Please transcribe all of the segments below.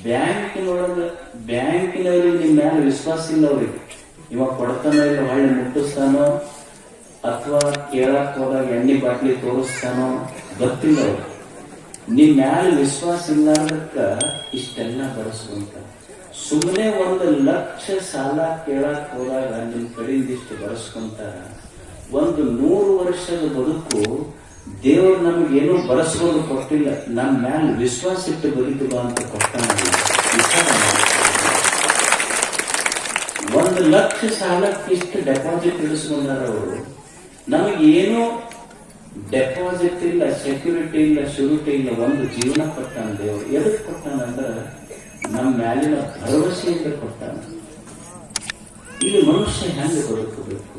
ಬ್ಯಾಂಕಿನವ್ರಿಗೆ ನಿಮ್ಮ ಮ್ಯಾಲ ವಿಶ್ವಾಸ ಇಲ್ಲ. ಅವ್ರಿಗೆ ಇವಾಗ ಕೊಡ್ತಾನೋ ಇಲ್ಲ, ಹೊಳ್ಳಿ ಮುಟ್ಟಿಸ್ತಾನೋ ಅಥವಾ ಕೇಳಕ್ ಹೋದಾಗ ಎಣ್ಣೆ ಬಾಟ್ಲಿ ತೋರಿಸ್ತಾನೋ ಗೊತ್ತಿಲ್ಲ. ಅವ್ರು ನಿಮ್ ಮ್ಯಾಲ ವಿಶ್ವಾಸ ಇಲ್ಲಾರ್ದಕ್ಕ ಇಷ್ಟೆಲ್ಲ ಬರೆಸುವಂತ. ಸುಮ್ಮನೆ 1,00,000 ಸಾಲ ಕೇಳಕ್ ಹೋದಾಗ ನಿಮ್ ಕಡೆಯಿಂದ ಇಷ್ಟು ಬರೆಸ್ಕೊಂತಾರ. 100 ವರ್ಷದ ಬದುಕು ದೇವರು ನಮಗೇನೋ ಬರೆಸ್ಕೊಂಡು ಕೊಟ್ಟಿಲ್ಲ, ನಮ್ಮ ಮ್ಯಾಲ ವಿಶ್ವಾಸ ಇಟ್ಟು ಬದುಕು ಬಾ ಅಂತ ಕೊಟ್ಟಾನ. 1,00,000 ಸಾಲಕ್ಕೆ ಇಷ್ಟು ಡೆಪಾಸಿಟ್ ಇಡಿಸ್ಕೊಂಡಾರ ಅವರು. ನಮಗೇನೋ ಡೆಪಾಸಿಟ್ ಇಲ್ಲ, ಸೆಕ್ಯೂರಿಟಿ ಇಲ್ಲ, ಶೂರಿಟಿ ಇಲ್ಲ, ಒಂದು ಜೀವನ ಕೊಟ್ಟಾನ ದೇವರು. ಎದಕ್ಕೆ ಕೊಟ್ಟಾನಂದ್ರ ನಮ್ಮ ಮ್ಯಾಲಿನ ಭರವಸೆಯಿಂದ ಕೊಟ್ಟಾನ. ಇಲ್ಲಿ ಮನುಷ್ಯ ಹೆಂಗೆ ಬದುಕಬೇಕು,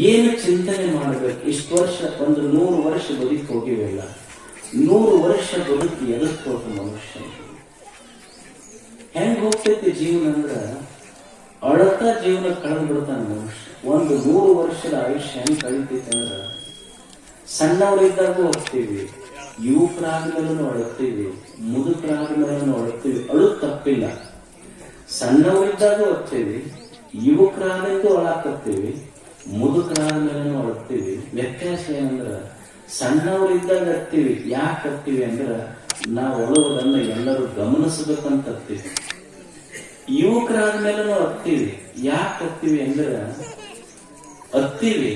ಏನು ಚಿಂತನೆ ಮಾಡಬೇಕು. ಇಷ್ಟು ವರ್ಷ 100 ವರ್ಷ ಬದುಕಿ ಹೋಗಿವೆಲ್ಲ, 100 ವರ್ಷ ಬದುಕಿ ಎದಕ್ಕೆ ಹೋದ ಮನುಷ್ಯ ಹೆಂಗ್ ಹೋಗ್ತೈತಿ ಜೀವನ ಅಂದ್ರ ಅಳತ ಜೀವನ ಕಳೆದು ಬಿಡ್ತಾನ ಮನುಷ್ಯ. 100 ವರ್ಷದ ಆಯುಷ್ಯ ಹೆಂಗ್ ಕಳೀತೈತಿ ಅಂದ್ರ ಸಣ್ಣವರಿದ್ದಾಗೂ ಹೋಗ್ತೀವಿ, ಯುವಕರಾದ್ಮೇಲೂ ಅಳುತ್ತೀವಿ, ಮುದುಕರಾದ್ಮೇಲೂ ಅಳುತ್ತೀವಿ. ಅಳು ತಪ್ಪಿಲ್ಲ. ಸಣ್ಣವರಿದ್ದಾಗೂ ಹೋಗ್ತೀವಿ, ಯುವಕರಾದ್ಮೇಲೂ ಅಳಾಕತ್ತೀವಿ, ಮುದುಕರಾದ್ಮೇಲೂ ಅಳುತ್ತೀವಿ. ವ್ಯತ್ಯಾಸ ಏನಂದ್ರ ಸಣ್ಣವರಿದ್ದಾಗ ಹತ್ತೀವಿ. ಯಾಕೆ ಹತ್ತೀವಿ ಅಂದ್ರ ನಾವು ಅಳುವುದನ್ನ ಎಲ್ಲರೂ ಗಮನಿಸಬೇಕಂತ ಹತ್ತೀವಿ. ಯುವಕರಾದ್ಮೇಲೂ ಹತ್ತೀವಿ. ಯಾಕೆ ಹತ್ತೀವಿ ಅಂದ್ರ ಹತ್ತೀವಿ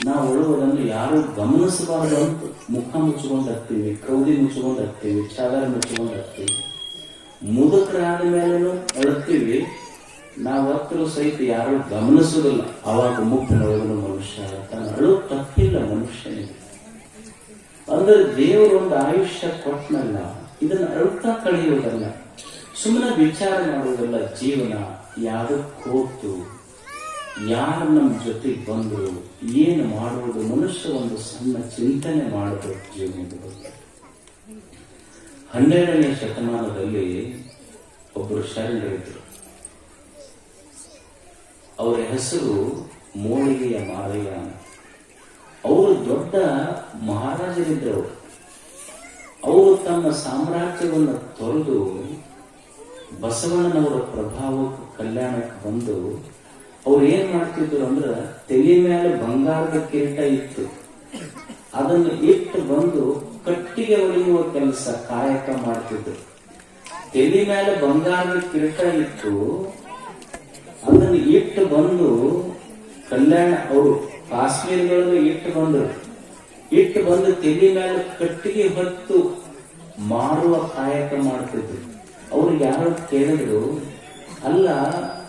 ನಾವು ಅಳುವುದನ್ನು ಯಾರು ಗಮನಿಸಬಾರದು ಅಂತ ಮುಖ ಮುಚ್ಕೊಂಡು ಹತ್ತೀವಿ, ಕೌದಿ ಮುಚ್ಕೊಂಡು ಹತ್ತೀವಿ, ಚಾದರ ಮುಚ್ಕೊಂಡು ಹತ್ತೀವಿ. ಮುದುಕರಾದ ಮೇಲೂ ಅಳುತ್ತೀವಿ, ನಾವು ಹತ್ತರೂ ಸಹಿತ ಯಾರು ಗಮನಿಸುವುದಿಲ್ಲ. ಅವಾಗ ಮುಖ್ಯನೊಳಗನು ಮನುಷ್ಯ ತಾನು ಅಳು ತಪ್ಪಿಲ್ಲ ಮನುಷ್ಯನಿಗೆ. ಅಂದ್ರೆ ದೇವರು ಒಂದು ಆಯುಷ್ಯ ಕೊಟ್ಟನಲ್ಲ, ಇದನ್ನ ಅಳುತ್ತಾ ಕಳೆಯುವುದಲ್ಲ, ಸುಮ್ಮನೆ ವಿಚಾರ ಮಾಡುವುದಲ್ಲ. ಜೀವನ ಯಾರಕ್ಕೆ ಹೋಗ್ತು, ಯಾರು ನಮ್ಮ ಜೊತೆಗೆ ಬಂದರು, ಏನು ಮಾಡುವುದು, ಮನುಷ್ಯ ಒಂದು ಸಣ್ಣ ಚಿಂತನೆ ಮಾಡಬೇಕು ಜೀವನದ ಬಗ್ಗೆ. 12ನೇ ಶತಮಾನದಲ್ಲಿ ಒಬ್ಬರು ಶರಣರಿದ್ರು. ಅವರ ಹೆಸರು ಮೋಳಿಗೆಯ ಮಾರಯ್ಯ. ಅವರು ದೊಡ್ಡ ಮಹಾರಾಜರಿದ್ದರು. ಅವರು ತಮ್ಮ ಸಾಮ್ರಾಜ್ಯವನ್ನು ತೊರೆದು ಬಸವಣ್ಣನವರ ಪ್ರಭಾವಕ್ಕೆ ಕಲ್ಯಾಣಕ್ಕೆ ಬಂದು ಅವ್ರು ಏನ್ ಮಾಡ್ತಿದ್ರು ಅಂದ್ರ ತಲೆ ಮೇಲೆ ಬಂಗಾರದ ಕಿರೀಟ ಇತ್ತು, ಅದನ್ನು ಇಟ್ಟು ಬಂದು ಕಟ್ಟಿಗೆ ಹೊಡೆಯುವ ಕೆಲಸ ಕಾಯಕ ಮಾಡ್ತಿದ್ರು. ತಲೆ ಮೇಲೆ ಬಂಗಾರದ ಕಿರೀಟ ಇತ್ತು, ಅದನ್ನು ಇಟ್ಟು ಬಂದು ಕಲ್ಯಾಣ ಅವರು ಕಾಶ್ಮೀರಗಳಲ್ಲಿ ಇಟ್ಟು ಬಂದು ತಲೆ ಮೇಲೆ ಕಟ್ಟಿಗೆ ಹೊತ್ತು ಮಾರುವ ಕಾಯಕ ಮಾಡ್ತಿದ್ರು. ಅವ್ರಿಗೆ ಯಾರು ಕೇಳಿದ್ರು, ಅಲ್ಲ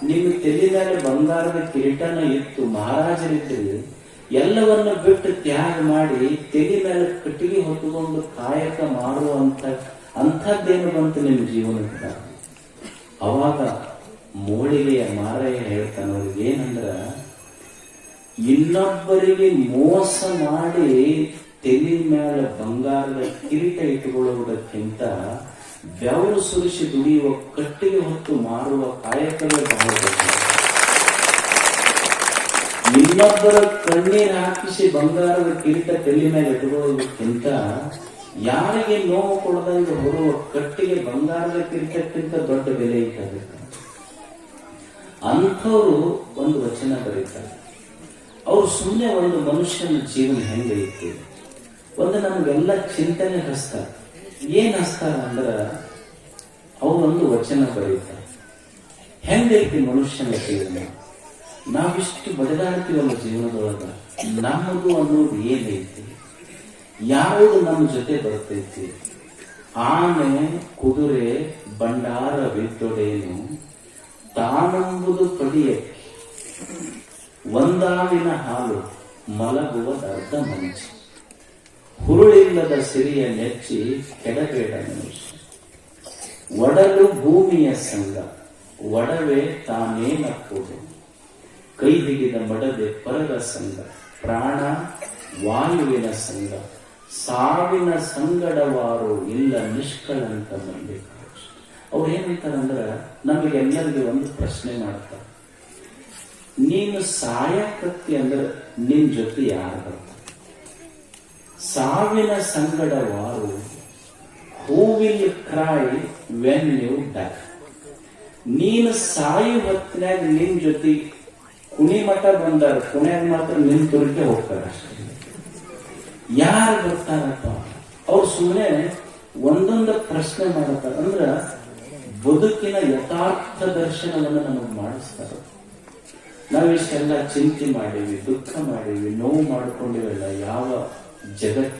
ನಿಮ್ಮ ತಲೆ ಮೇಲೆ ಬಂಗಾರದ ಕಿರೀಟನ ಇತ್ತು, ಮಹಾರಾಜರಿದ್ದೀರಿ, ಎಲ್ಲವನ್ನ ಬಿಟ್ಟು ತ್ಯಾಗ ಮಾಡಿ ತಲೆ ಮೇಲೆ ಕಟ್ಟಿಗೆ ಹೊತ್ತುಕೊಂಡು ಕಾಯಕ ಮಾಡುವಂತ ಅಂಥದ್ದೇನು ಬಂತು ನಿಮ್ಮ ಜೀವನಕ್ಕೆ? ಅವಾಗ ಮೋಳಿಗೆಯ ಮಾರಯ್ಯ ಹೇಳ್ತಾನ ಅವ್ರಿಗೆ ಏನಂದ್ರ, ಇನ್ನೊಬ್ಬರಿಗೆ ಮೋಸ ಮಾಡಿ ತಲೆ ಮೇಲೆ ಬಂಗಾರದ ಕಿರೀಟ ಇಟ್ಟುಕೊಳ್ಳುವುದಕ್ಕಿಂತ ಬೆವರು ಸುರಿಸಿ ದುಡಿಯುವ ಕಟ್ಟಿಗೆ ಹೊತ್ತು ಮಾರುವ ಕಾಯಕವೇ ಬಹಳ ದೊಡ್ಡ. ಇನ್ನೊಬ್ಬರ ಕಣ್ಣೀರು ಹಾಕಿಸಿ ಬಂಗಾರದ ಕಿರೀಟ ತಲೆ ಮೇಲೆ ಇಟ್ಟುಕೊಳ್ಳುವುದಕ್ಕಿಂತ ಯಾರಿಗೆ ನೋವು ಕೊಡದಂಗೆ ಹೊರುವ ಕಟ್ಟಿಗೆ ಬಂಗಾರದ ಕಿರೀಟಕ್ಕಿಂತ ದೊಡ್ಡ ಬೆಲೆ ಇಟ್ಟಬೇಕು. ಅಂಥವ್ರು ಒಂದು ವಚನ ಬರೀತಾರೆ. ಅವ್ರು ಸುಮ್ಮನೆ ಒಂದು ಮನುಷ್ಯನ ಜೀವನ ಹೆಂಗೈತಿ ಒಂದು ನಮ್ಗೆಲ್ಲ ಚಿಂತನೆ ಹಚ್ತಾರೆ. ಏನ್ ಹಚ್ತಾರ ಅಂದ್ರ ಅವರೊಂದು ವಚನ ಬರೀತಾರೆ. ಹೆಂಗೈತಿ ಮನುಷ್ಯನ ಜೀವನ, ನಾವಿಷ್ಟು ಬದಲಾಡ್ತೀವಲ್ಲ ಜೀವನದೊಳಗ, ನಮ್ಮದು ಅನ್ನೋದು ಏನೈತಿ, ಯಾವುದು ನಮ್ಮ ಜೊತೆ ಬರ್ತೈತಿ? ಆನೆ ಕುದುರೆ ಬಂಡಾರ ಬಿದ್ದೊಡೇನು, ತಾನಂಬುದು ಪಡಿಯಕ್ಕೆ ಒಂದಾವಿನ ಹಾಲು ಮಲಗುವುದರ್ಧ ಮಂಚಿ, ಹುರುಳಿಲ್ಲದ ಸಿರಿಯ ನೆಚ್ಚಿ ಕೆಡಬೇಡ ಮನುಷ್ಯ, ಒಡಲು ಭೂಮಿಯ ಸಂಗ ಒಡವೆ ತಾನೇನಪ್ಪುದು, ಕೈ ಹಿಡಿದ ಮಡದೆ ಪರರ ಸಂಗ ಪ್ರಾಣ ವಾಯುವಿನ ಸಂಗ, ಸಾವಿನ ಸಂಗಡವಾರು ಇಲ್ಲ ನಿಷ್ಕಳಂಕ ಮಲ್ಲಿಕ. ಅವ್ರು ಏನಂತಾರಂದ್ರ ನಮಗೆಲ್ಲರಿಗೆ ಒಂದು ಪ್ರಶ್ನೆ ಮಾಡ್ತಾರೆ, ನೀನು ಸಾಯಕತ್ತಿ ಅಂದ್ರೆ ನಿನ್ ಜೊತೆ ಯಾರು ಬರ್ತಾರೆ? ಸಾವಿನ ಸಂಗಡವಾರು who will cry when you die. ನೀನು ಸಾಯಿ ಹೊತ್ತಿನಾಗ ನಿನ್ ಜೊತೆ ಕುಣಿ ಮಠ ಬಂದಾರ, ಕುಣಿಯಾಗ ಮಾತ್ರ ನಿನ್ ತುರ್ಕೆ ಹೋಗ್ತಾರ ಅಷ್ಟೇ. ಯಾರು ಬರ್ತಾರಪ್ಪ ಅವ್ರು ಸುಮ್ಮನೆ ಒಂದೊಂದು ಪ್ರಶ್ನೆ ಮಾಡ್ತಾರ. ಅಂದ್ರ ಬದುಕಿನ ಯಥಾರ್ಥ ದರ್ಶನವನ್ನು ನಮಗೆ ಮಾಡಿಸ್ತಾರ. ನಾವಿಷ್ಟೆಲ್ಲ ಚಿಂತೆ ಮಾಡೀವಿ, ದುಃಖ ಮಾಡೀವಿ, ನೋವು ಮಾಡ್ಕೊಂಡಿವೆಲ್ಲ ಯಾವ ಜಗತ್